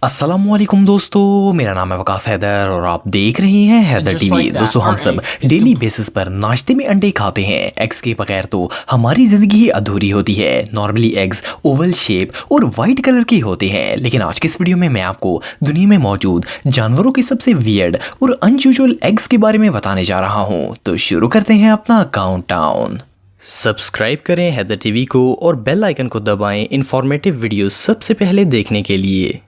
अस्सलामुअलैकुम दोस्तों, मेरा नाम है वकास हैदर और आप देख रहे हैं हैदर टीवी। दोस्तों, हम सब डेली बेसिस पर नाश्ते में अंडे खाते हैं। एग्स के बगैर तो हमारी ज़िंदगी ही अधूरी होती है। नॉर्मली एग्स ओवल शेप और वाइट कलर के होते हैं, लेकिन आज के इस वीडियो में मैं आपको दुनिया में मौजूद जानवरों के सबसे वियर्ड और अनयूजुअल एग्स के बारे में बताने जा रहा हूँ। तो शुरू करते हैं अपना काउंटडाउन। सब्सक्राइब करें हैदर टीवी को और बेल आइकन को दबाएं इंफॉर्मेटिव वीडियो सबसे पहले देखने के लिए।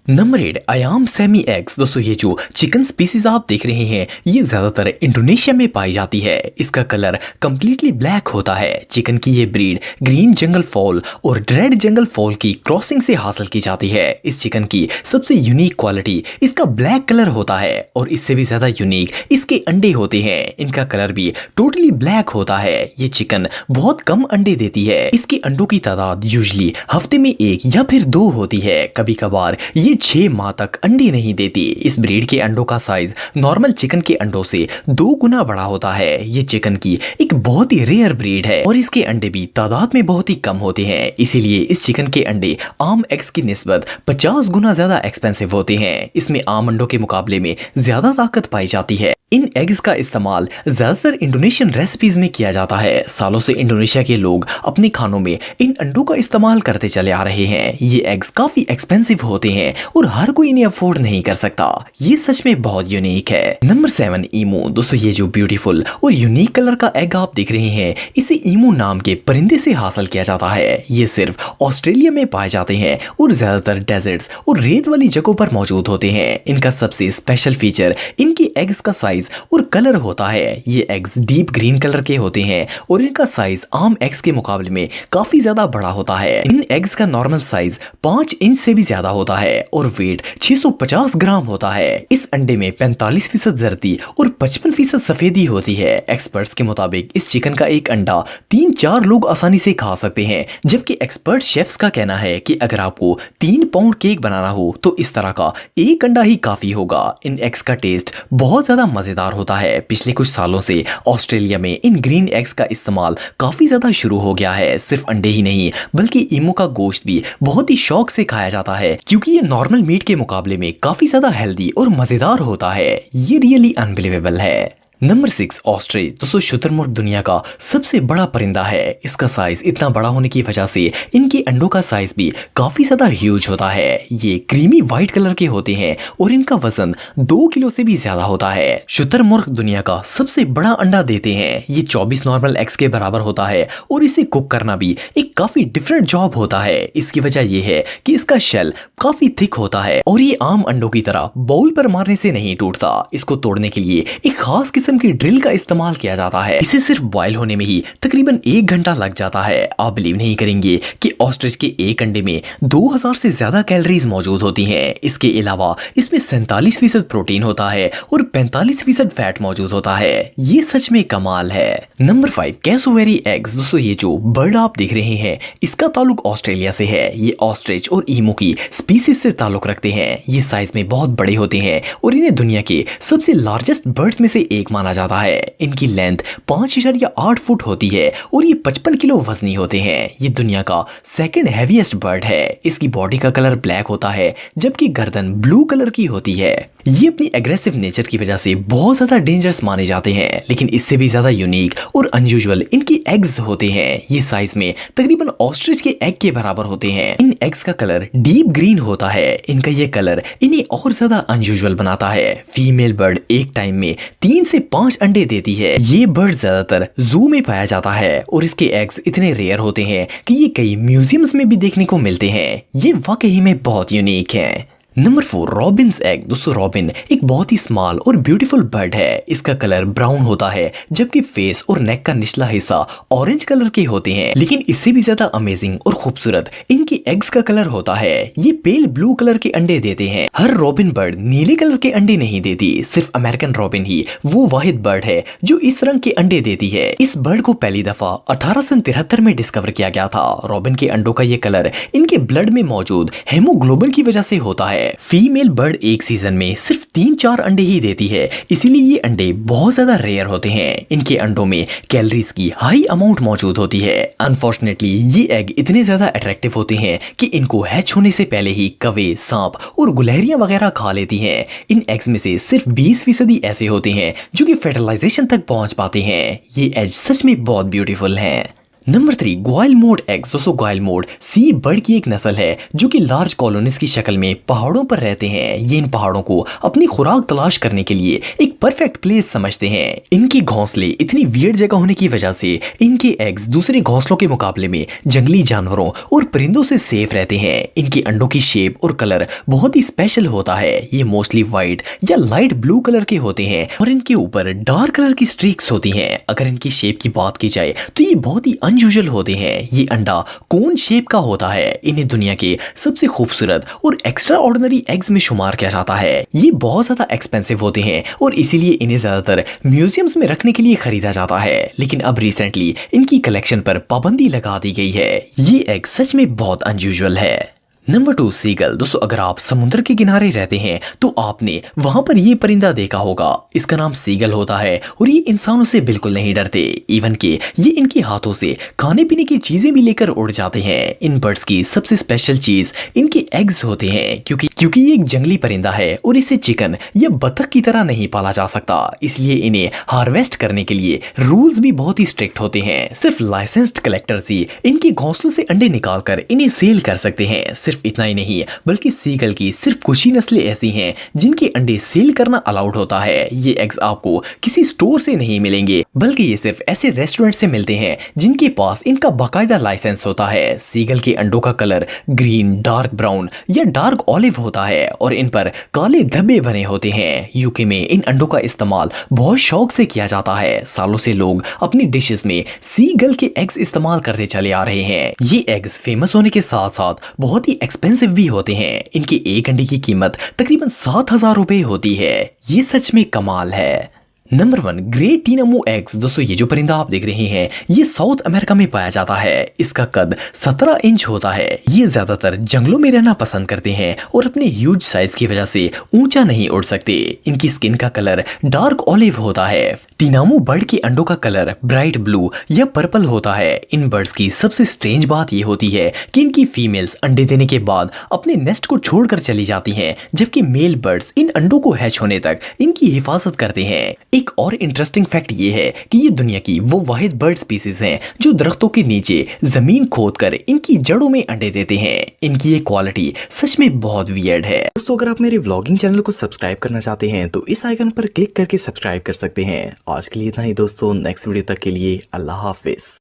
Number 8, Ayam Cemani eggs. दोस्तों, ये जो चिकन स्पीसीज आप देख रहे हैं ये ज़्यादातर इंडोनेशिया में पाई जाती है। इसका कलर कम्प्लीटली ब्लैक होता है। चिकन की ये ब्रीड ग्रीन जंगल फॉल और रेड जंगल फॉल की क्रॉसिंग से हासिल की जाती है। इस चिकन की सबसे यूनिक क्वालिटी इसका ब्लैक कलर होता है और इससे भी ज़्यादा यूनिक इसके अंडे होते हैं। इनका कलर भी टोटली ब्लैक होता है। ये चिकन बहुत कम अंडे देती है। इसके अंडों की तादाद यूजली हफ्ते में 1 या फिर 2 होती है। कभी कभार ये 6 माह तक अंडे नहीं देती। इस ब्रीड के अंडों का साइज नॉर्मल चिकन के अंडों से 2 गुना बड़ा होता है। ये चिकन की एक बहुत ही रेयर ब्रीड है और इसके अंडे भी तादाद में बहुत ही कम होते हैं। इसीलिए इस चिकन के अंडे आम एग्स की निस्बत 50 गुना ज्यादा एक्सपेंसिव होते हैं। इसमें आम अंडों के मुकाबले में ज्यादा ताकत पाई जाती है। इन एग्स का इस्तेमाल ज्यादातर इंडोनेशियन रेसिपीज में किया जाता है। सालों से इंडोनेशिया के लोग अपने खानों में इन अंडों का इस्तेमाल करते चले आ रहे हैं। ये एग्स काफी एक्सपेंसिव होते हैं और हर कोई इन्हें अफोर्ड नहीं कर सकता। ये सच में बहुत यूनिक है। नंबर 7, ईमू। दोस्तों, ये जो ब्यूटीफुल और यूनिक कलर का एग आप देख रहे हैं इसे ईमू नाम के परिंदे से हासिल किया जाता है। ये सिर्फ ऑस्ट्रेलिया में पाए जाते हैं और ज्यादातर डेजर्ट्स और रेत वाली जगहों पर मौजूद होते हैं। इनका सबसे स्पेशल फीचर इनकी एग्स का साइज और कलर होता है। ये एग्स डीप ग्रीन कलर के होते हैं और इनका साइज आम एग्स के मुकाबले में काफी ज्यादा बड़ा होता है। इन एग्स का नॉर्मल साइज 5 इंच से भी ज्यादा होता है और वेट 650 ग्राम होता है। इस अंडे में 45% जर्दी और 55% सफेदी होती है। एक्सपर्ट्स के मुताबिक इस चिकन का एक अंडा 3-4 लोग आसानी से खा सकते हैं, जबकि एक्सपर्ट शेफ्स का कहना है कि अगर आपको 3 पाउंड केक बनाना हो तो इस तरह का एक अंडा ही काफी होगा। इन एग्स का टेस्ट बहुत ज्यादा मजेदार होता है। पिछले कुछ सालों से ऑस्ट्रेलिया में इन ग्रीन एग्स का इस्तेमाल काफी ज्यादा शुरू हो गया है। सिर्फ अंडे ही नहीं बल्कि ईमू का गोश्त भी बहुत ही शौक से खाया जाता है, क्योंकि ये नॉर्मल मीट के मुकाबले में काफी ज्यादा हेल्दी और मजेदार होता है। ये रियली अनबिलीवेबल है। Number 6, ostrich. दोस्तों, शुतुरमुर्ग दुनिया का सबसे बड़ा परिंदा है। इसका साइज इतना बड़ा होने की वजह से इनके अंडों का साइज भी काफी ज्यादा ह्यूज होता है। ये क्रीमी व्हाइट कलर के होते हैं और इनका वजन 2 किलो से भी ज्यादा होता है। शुतुरमुर्ग दुनिया का सबसे बड़ा अंडा देते हैं। ये 24 नॉर्मल एग्स के बराबर होता है और इसे कुक करना भी एक काफी डिफरेंट जॉब होता है। इसकी वजह यह है कि इसका शेल काफी थिक होता है और ये आम अंडों की तरह बाउल पर मारने से नहीं टूटता। इसको तोड़ने के लिए एक खास की ड्रिल का इस्तेमाल किया जाता है। इसे सिर्फ बॉयल होने में ही तकरीबन 1 घंटा लग जाता है। आप बिलीव नहीं करेंगे कि ऑस्ट्रिच के एक अंडे में 2000 से ज्यादा कैलोरीज मौजूद होती हैं। इसके अलावा इसमें 47% प्रोटीन होता है और 45% फैट मौजूद होता है। ये सच में कमाल है। Number 5, cassowary eggs. दोस्तों, ये जो बर्ड आप देख रहे हैं इसका ताल्लुक ऑस्ट्रेलिया से है। ये ऑस्ट्रिच और ईमू की स्पीसीज से ताल्लुक रखते हैं। ये साइज में बहुत बड़े होते हैं और इन्हें दुनिया के सबसे लार्जेस्ट बर्ड्स में से एक माना जाता है। इनकी लेंथ 5.8 फुट होती है और ये 55 किलो वजनी होते हैं। ये दुनिया का सेकंड हैवीएस्ट बर्ड है। इसकी बॉडी का कलर ब्लैक होता है जबकि गर्दन ब्लू कलर की होती है। ये अपनी एग्रेसिव नेचर की वजह से बहुत ज्यादा डेंजरस माने जाते हैं, लेकिन इससे भी ज्यादा यूनिक और अनयूजुअल इनकी एग्स होते हैं। ये साइज में तकरीबन ऑस्ट्रिच के एग के बराबर होते हैं। इन एग्स का कलर डीप ग्रीन होता है। इनका ये कलर इन्हें और ज्यादा अनयूजुअल बनाता है। फीमेल बर्ड एक टाइम में 3 से 5 अंडे देती है। ये बर्ड ज्यादातर जू में पाया जाता है और इसके एग्स इतने रेयर होते हैं कि ये कई म्यूजियम्स में भी देखने को मिलते हैं। ये वाकई में बहुत यूनिक है। Number 4, Robins egg. दोस्तों, रॉबिन एक बहुत ही स्मॉल और ब्यूटीफुल बर्ड है। इसका कलर ब्राउन होता है जबकि फेस और नेक का निचला हिस्सा ऑरेंज कलर के होते हैं, लेकिन इससे भी ज्यादा अमेजिंग और खूबसूरत इनकी एग्स का कलर होता है। ये पेल ब्लू कलर के अंडे देते हैं। हर रॉबिन बर्ड नीले कलर के अंडे नहीं देती। सिर्फ अमेरिकन रॉबिन ही वो वाहिद बर्ड है जो इस रंग के अंडे देती है। इस बर्ड को पहली दफा 1873 में डिस्कवर किया गया था। रॉबिन के अंडों का ये कलर इनके ब्लड में मौजूद हेमोग्लोबिन की वजह से होता है। फीमेल बर्ड एक सीजन में सिर्फ 3-4 अंडे ही देती है, इसीलिए ये अंडे बहुत ज्यादा रेयर होते हैं। इनके अंडों में कैलोरीज की हाई अमाउंट मौजूद होती है। अनफॉर्चुनेटली ये एग इतने ज्यादा अट्रैक्टिव होते हैं कि इनको हैच होने से पहले ही कौवे, सांप और गुलहरियां वगैरह खा लेती हैं। इन एग्स में से सिर्फ 20% ऐसे होते हैं जो कि फर्टिलाइजेशन तक पहुंच पाते हैं। ये एग सच में बहुत ब्यूटीफुल हैं। Number 3, guillemot eggs. दोस्तों ग्वाइल मोड सी बर्ड की एक नस्ल है जो कि लार्ज कॉलोनीज की शक्ल में पहाड़ों पर रहते हैं। ये इन पहाड़ों को अपनी खुराक तलाश करने के लिए एक परफेक्ट प्लेस समझते हैं। इनके घोंसले इतनी वियर्ड जगह होने की वजह से इनके एग्स दूसरे घोंसलों के मुकाबले में जंगली जानवरों और परिंदों से सेफ रहते हैं। इनके अंडों की शेप और कलर बहुत ही स्पेशल होता है। ये मोस्टली व्हाइट या लाइट ब्लू कलर के होते हैं और इनके ऊपर डार्क कलर की स्ट्रीक्स होती हैं। अगर इनकी शेप की बात की जाए तो ये बहुत ही अनयूजुअल होते हैं। ये अंडा कोन शेप का होता है। इन्हें दुनिया के सबसे खूबसूरत और एक्स्ट्रा ऑर्डिनरी एग्स में शुमार किया जाता है। ये बहुत ज्यादा एक्सपेंसिव होते हैं और इसीलिए इन्हें ज्यादातर म्यूजियम्स में रखने के लिए खरीदा जाता है। लेकिन अब रिसेंटली इनकी कलेक्शन पर पाबंदी लगा दी गई है। ये एग सच में बहुत अनयूजुअल है। Number 2, seagull. दोस्तों अगर आप समुद्र के किनारे रहते हैं तो आपने वहां पर ये परिंदा देखा होगा। इसका नाम सीगल होता है और ये इंसानों से बिल्कुल नहीं डरते। इवन के ये इनके हाथों से खाने पीने की चीजें भी लेकर उड़ जाते हैं। इन बर्ड्स की सबसे स्पेशल चीज इनके एग्स होते हैं क्योंकि ये एक जंगली परिंदा है और इसे चिकन या बतख की तरह नहीं पाला जा सकता। इसलिए इन्हें हार्वेस्ट करने के लिए रूल्स भी बहुत ही स्ट्रिक्ट होते हैं। सिर्फ लाइसेंस्ड कलेक्टर्स ही इनके घोंसलों से अंडे निकालकर इन्हें सेल कर सकते हैं। सिर्फ इतना ही नहीं बल्कि सीगल की सिर्फ कुछ ही नस्लें ऐसी हैं जिनके अंडे सेल करना अलाउड होता है। ये एग्स आपको किसी स्टोर से नहीं मिलेंगे बल्कि ये सिर्फ ऐसे रेस्टोरेंट से मिलते हैं जिनके पास इनका बाकायदा लाइसेंस होता है। सीगल के अंडों का कलर ग्रीन, डार्क ब्राउन या डार्क ऑलिव होता है और इन पर काले धब्बे बने होते हैं। यूके में इन अंडों का इस्तेमाल बहुत शौक से किया जाता है। सालों से लोग अपनी डिशेस में सीगल के एग्स इस्तेमाल करते चले आ रहे हैं। ये एग्स फेमस होने के साथ साथ बहुत ही एक्सपेंसिव भी होते हैं। इनके एक अंडे की कीमत तकरीबन 7,000 रुपए होती है। ये सच में कमाल है। Number 1, great tinamou eggs. दोस्तों ये जो परिंदा आप देख रहे हैं ये साउथ अमेरिका में पाया जाता है। इसका कद 17 इंच होता है। ये ज्यादातर जंगलों में रहना पसंद करते हैं और अपने ह्यूज साइज की वजह से ऊंचा नहीं उड़ सकते। इनकी स्किन का कलर डार्क ऑलिव होता है। टीनामू बर्ड के अंडों का कलर ब्राइट ब्लू या पर्पल होता है। इन बर्ड्स की सबसे स्ट्रेंज बात ये होती है कि इनकी फीमेल्स अंडे देने के बाद अपने नेस्ट को छोड़कर चली जाती हैं, जबकि मेल बर्ड्स इन अंडों को हैच होने तक इनकी हिफाजत करते हैं। एक और इंटरेस्टिंग फैक्ट ये है कि ये दुनिया की वो वाहिद बर्ड स्पीसीज हैं जो दरख्तों के नीचे जमीन खोदकर इनकी जड़ों में अंडे देते हैं। इनकी ये क्वालिटी सच में बहुत वियर्ड है। दोस्तों अगर आप मेरे व्लॉगिंग चैनल को सब्सक्राइब करना चाहते हैं तो इस आइकन पर क्लिक करके सब्सक्राइब कर सकते हैं। आज के लिए इतना ही दोस्तों, नेक्स्ट वीडियो तक के लिए अल्लाह हाफिज।